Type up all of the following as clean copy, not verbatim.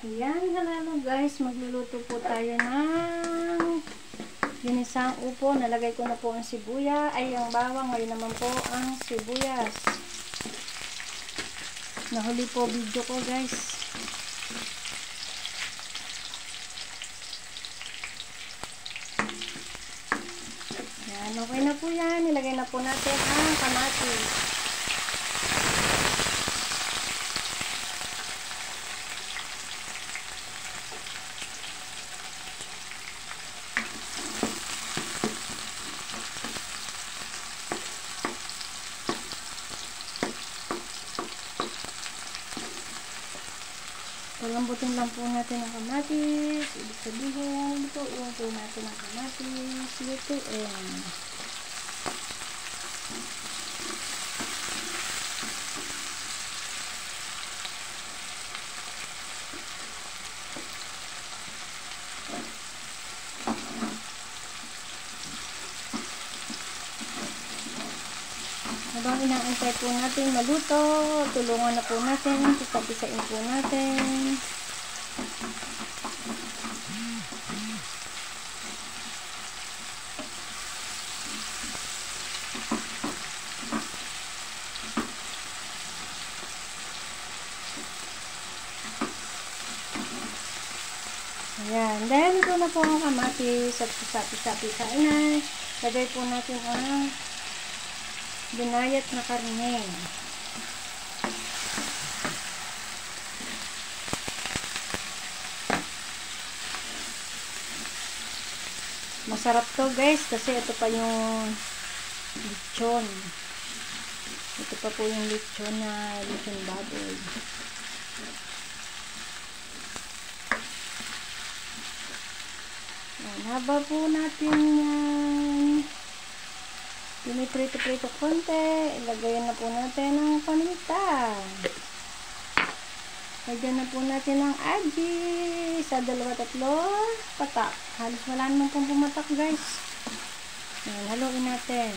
Ayan, halalo guys, magluluto po tayo ng ginisang upo. Nalagay ko na po ang sibuya, ay ang bawang, ngayon naman po ang sibuyas. Nahuli po video ko guys. Yan, okay na po yan. Nilagay na po natin ang kamatis. Palambutin lang po natin ang kamatis. Ibig sabihin, lutuin po natin ang kamatis. Lutuin. Habang inaantay po natin maluto, tulungan na po natin, pisain po natin. Ayan, dahil ito na po ang kamatis at pisain na, lagay po natin ang binayat na karne. Masarap to guys kasi ito pa yung lechon. Ito pa po yung lechon na lechon baboy. Ayan, haba po natin yan. Piniprito-prito konti. Ilagayan na po natin ang paminta. Lagyan na po natin ang aji. Sa 2-3 patak. Halos wala naman pong pumatak guys. Ayan, haluin natin.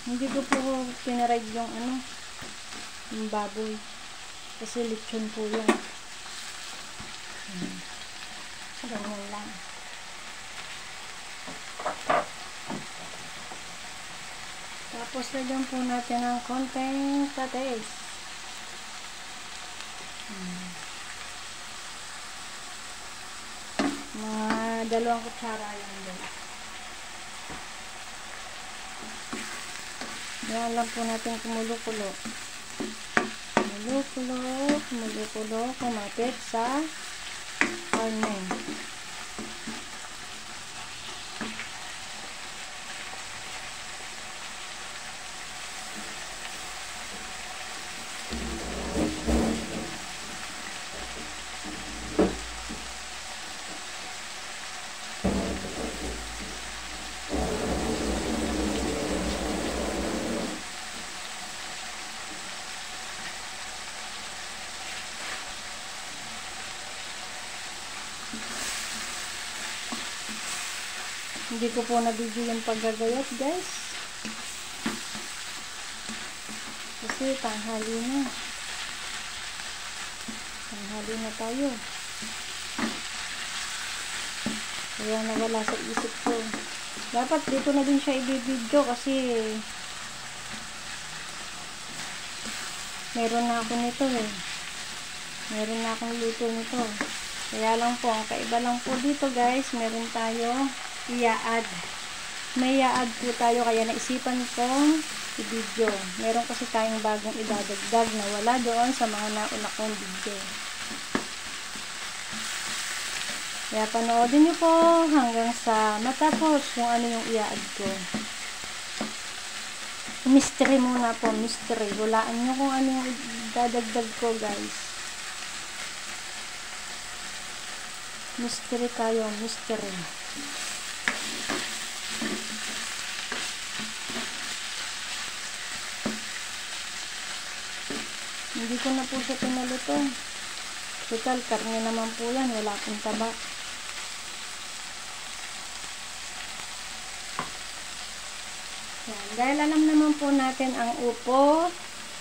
Hindi ko po pinaride yung baboy. Kasi lechon po yan. Ganyan lang. Tapos lagyan po natin ng konting patis. Mga 2 kutsara lang din. Yan lang po natin kumulo-kulo. Kumulo-kulo, kumapit sa karne. Hindi ko po na-video yung paggagayat guys. Kasi tanghali na. Tanghali na tayo. Kaya nawala sa isip ko. Dapat dito na din siya i-video kasi meron na ako nito eh. Meron na akong luto nito. Kaya lang po, ang kaiba lang po dito guys, meron tayo i-add. May i-add po tayo kaya naisipan kong i-video. Meron kasi tayong bagong idadagdag na wala doon sa mga nauna kong video. Kaya panoodin nyo po hanggang sa matapos kung ano yung i-add ko. Mystery muna po, mystery. Hulaan nyo kung ano yung idadagdag ko guys. Mystery tayo, mystery. Hindi ko na po siya pinaluto. Total, karne naman po yan. Wala pong taba. Yan. Dahil alam naman po natin ang upo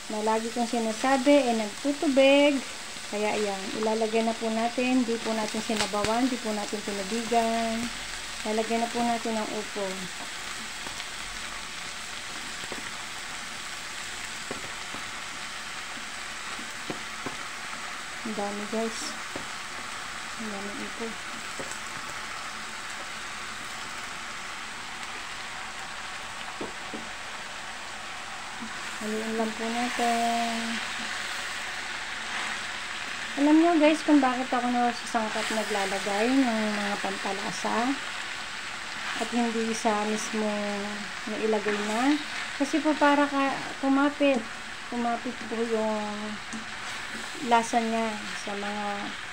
na lagi kong sinasabi ay nagtutubig. Kaya ayan, ilalagay na po natin. Di po natin sinabawan, di po natin tinubigan. Lalagyan na po natin ang upo. Ang dami guys. Ang dami upo. Haluin lang po natin. Alam nyo guys kung bakit ako nasasangkat naglalagay ng mga pampalasa at hindi sa mismo na ilagay na. Kasi po para kumapit po yung lasa niya sa mga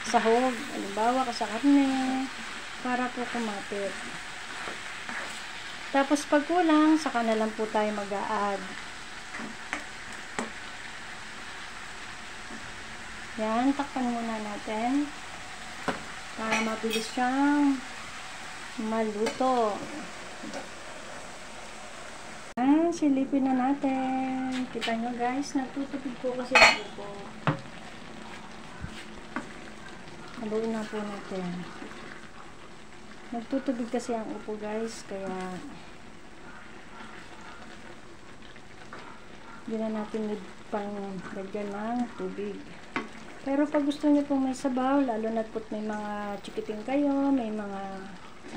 sahog. Halimbawa sa karne. Para po kumapit. Tapos pag kulang, saka na lang po tayo mag-a-add. Yan, takpan muna natin para mabilis siyang maluto. Yan, silipin na natin. Kita nyo guys, nagtutupid po kasi ang upo. Haluin na po natin. Nagtutubig kasi ang upo guys, kaya hindi na natin pang lagyan ng tubig. Pero pag gusto niyo pong may sabaw, lalo na't po't may mga chikiting kayo, may mga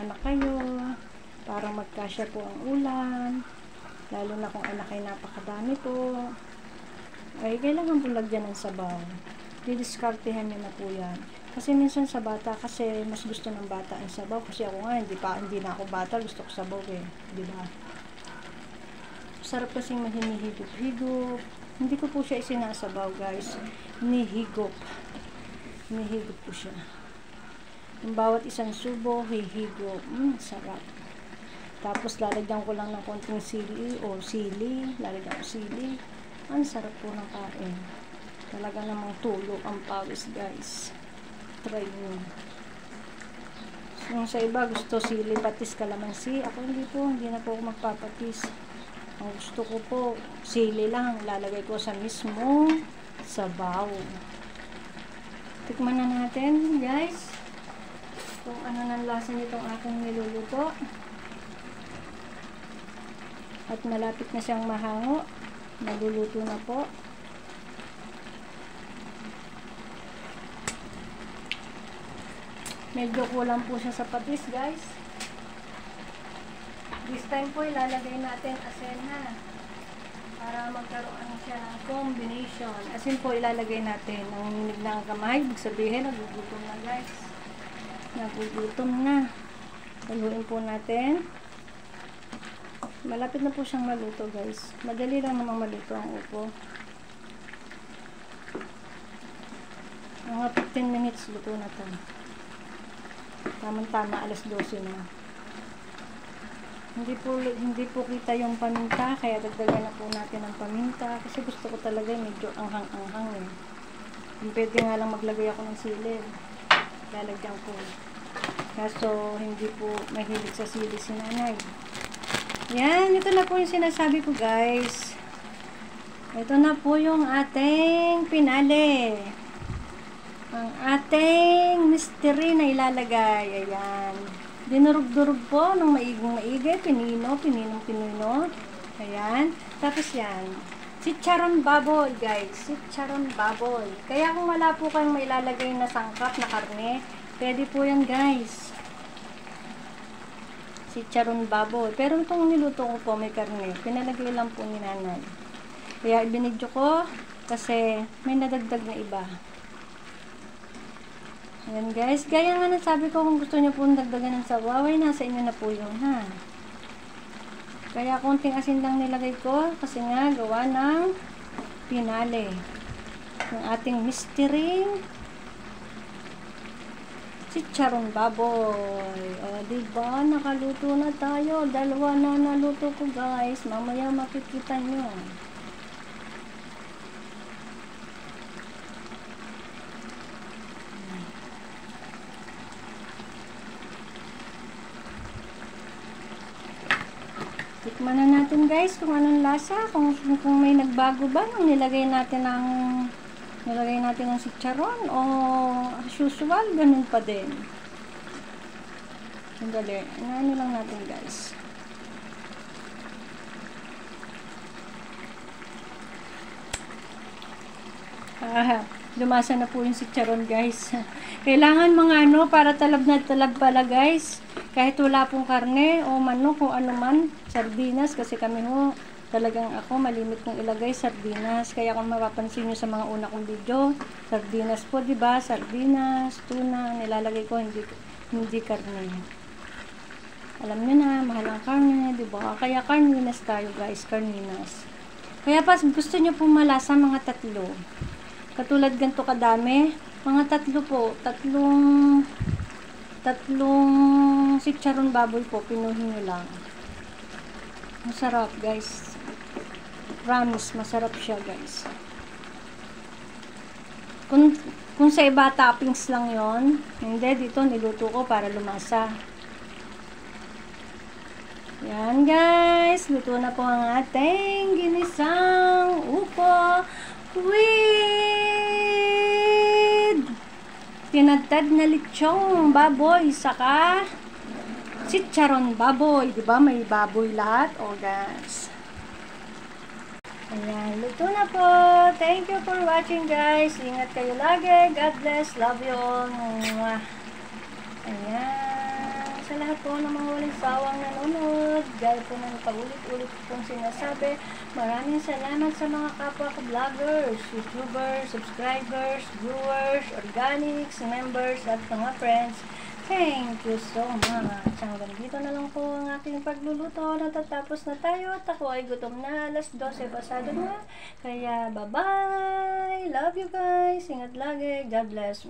anak kayo, para magkasya po ang ulam, lalo na kung anak kayo napakadami po, ay kailangan po lagyan ng sabaw. Didiskartehan niyo na po yan. Kasi minsan sa bata, kasi mas gusto ng bata ang sabaw. Kasi ako nga, hindi na ako bata, gusto ko sabaw eh. Diba? Sarap kasing mahinihigop-higop. Hindi ko po siya isinasabaw guys. Hinihigop. Hinihigop po siya. Yung bawat isang subo, hihigop. Sarap. Tapos lalagyan ko lang ng konting sili o sili. Lalagyan ko sili. Ang sarap po ng kain. Talaga namang tulo ang pawis guys. Try nyo. Yung sa iba gusto sili, patis, kalamansi. Ako hindi na po ako magpapatis. Ang gusto ko po, sili lang. Lalagay ko sa mismo sabaw. Tikman na natin, guys. Kung ano nang lasa nitong aking niluluto. At malapit na siyang mahango. Naluluto na po. Medyo kulang po siya sa patis, guys. This time po ilalagay natin asin na para magkaroon siya ng combination. Asin po ilalagay natin. Nanginginig na ang kamay, ibig sabihin nagugutom na guys. Nagugutom na. Haluin po natin. Malapit na po siyang maluto guys. Madali lang namang maluto ang upo. Mga 15 minutes luto na to. Tamang-tama, alas 12 na. Hindi po kita yung paminta, kaya dagdagan na po natin ang paminta kasi gusto ko talaga medyo anghang-anghang eh. Kung pwede nga lang maglagay ako ng sili, lalagyan ko. Kaso hindi po mahilig sa sili si nanay. Yan, ito na po yung sinasabi ko guys. Ito na po yung ating pinali. Ang ating mystery na ilalagay. Ayan. Dinurog-durog po ng maiging-maigay. Pinino. Ayan. Tapos yan. Chicharon baboy, guys. Chicharon baboy. Kaya kung wala po kayong mailalagay na sangkap na karne, pwede po yan, guys. Chicharon baboy. Pero itong niluto ko po may karne. Pinalagay lang po ni nanay. Kaya ibinidyo ko kasi may nadagdag na iba. Ayan guys, gaya nga nasabi ko kung gusto niyo po dagdagan ng sabaw, ay nasa inyo na po yun ha. Kaya konting asin lang nilagay ko kasi nga gawa ng pinali. Yung ating mystery chicharon baboy. O diba, nakaluto na tayo. Dalawa na naluto ko guys. Mamaya makikita nyo. Tikman na natin guys kung anong lasa, kung may nagbago ba nung nilagay natin ng chicharon o as usual, ganun pa din. Sandali, ano lang natin guys. Lumasa na po yung chicharon guys. Kailangan mga para talab na talab pala guys. Kahit wala pong karne o manok o ano man, sardinas, kasi kami talagang ako malimit kong ilagay sardinas. Kaya kung mapapansin nyo sa mga una kong video, sardinas po, di ba? Sardinas, tuna, nilalagay ko, hindi karne. Alam nyo na, mahal ang karne, di ba? Kaya karninas tayo guys, karninas. Kaya pas gusto nyo po malasa mga 3. Katulad ganito kadami, mga 3 po, tatlong chicharon baboy po, pinuhin nyo lang. Masarap guys. Promise, masarap siya guys. Kung sa iba toppings lang yon, hindi, dito niluto ko para lumasa. Yan guys, luto na po ang ating ginisang upo with tinadtad na lechong baboy saka chicharon baboy, di ba? May baboy lahat. O guys, ayan, luto na po. Thank you for watching guys. Ingat kayo lagi. God bless. Love you all. Ayan, sa lahat po ng mga walang sawang nanonood, gaya po ng paulit-ulit pong sinasabi, maraming salamat sa mga kapwa ko vloggers, YouTubers, subscribers, viewers, organics, members, at mga friends. Thank you so much. Hanggang dito na lang po ang aking pagluluto. Natatapos na tayo at ako ay gutom na. Alas 12 pasado na. Kaya bye-bye. Love you guys. Ingat lagi. God bless.